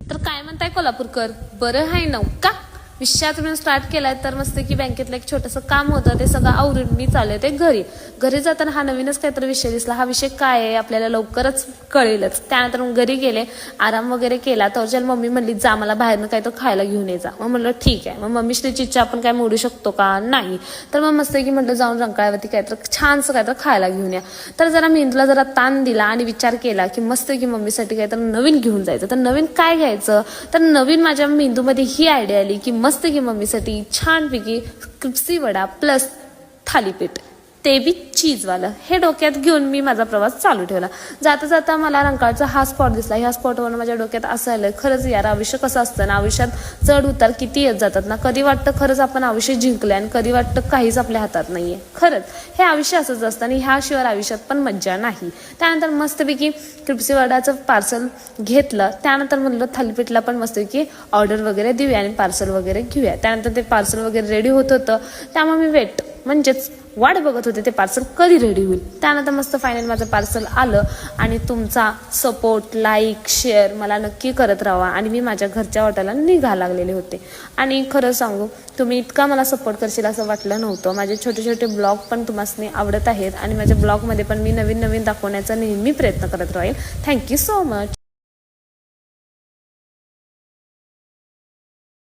तर काय म्हणताय कोल्हापूरकर, बरं आहे नव का? विषयात मी स्टार्ट केलाय तर मस्त की बँकेतलं एक छोटंसं काम होतं ते सगळं आवरून मी चालले ते घरी जाताना हा नवीनच काहीतरी विषय दिसला. हा विषय काय आहे आपल्याला लवकरच कळेलच. त्यानंतर मग घरी गेले, आराम वगैरे केला. तर मम्मी म्हणली जा मला बाहेरनं काही तर खायला घेऊन यायचा. मग म्हणलं ठीक आहे. मग मम्मीची इच्छा आपण काय मोडू शकतो का? नाही. तर मग मस्त की म्हटलं जाऊन रंकाळ्यावरती काहीतरी छानसं काहीतरी खायला घेऊन या. तर जरा मेंदूला जरा ताण दिला आणि विचार केला की मस्त की मम्मीसाठी काहीतरी नवीन घेऊन जायचं. तर नवीन काय घ्यायचं? तर नवीन माझ्या मेंदूमध्ये ही आयडिया आली की मस्त की मम्मीसाठी छानपैकी क्रिस्पी वडा प्लस थालीपीठ, ते बी चीजवालं. हे डोक्यात घेऊन मी माझा प्रवास चालू ठेवला. जाता जाता मला रंकाळचा हा स्पॉट दिसला. ह्या स्पॉटवरून माझ्या डोक्यात असं आलं, खरंच यार आयुष्य कसं असतं ना, आयुष्यात चढ उतार किती येत जातात ना. कधी वाटतं खरंच आपण आयुष्य जिंकलंय आणि कधी वाटतं काहीच आपल्या हातात नाहीये. खरंच हे आयुष्य असंच असतं आणि ह्याशिवाय आयुष्यात पण मज्जा नाही. त्यानंतर मस्तपैकी क्रिस्पी वडाचं पार्सल घेतलं. त्यानंतर म्हणलं थालीपीठला पण मस्तपैकी ऑर्डर वगैरे देऊया आणि पार्सल वगैरे घेऊया. त्यानंतर ते पार्सल वगैरे रेडी होत होतं. त्यामुळे मी म्हणजेच वाट बघत होते ते पार्सल कधी रेडी होईल. त्यानंतर मस्त फायनल माझं पार्सल आलं आणि तुमचा सपोर्ट, लाईक, शेअर मला नक्की करत राहा. आणि मी माझ्या घरच्या वाट्याला निघा लागलेले होते. आणि खरं सांगू, तुम्ही इतका मला सपोर्ट करशील असं वाटलं नव्हतं. माझे छोटे छोटे ब्लॉग पण तुम्हाला आवडत आहेत आणि माझ्या ब्लॉगमध्ये पण मी नवीन नवीन दाखवण्याचा नेहमी प्रयत्न करत राहील. Thank you so much.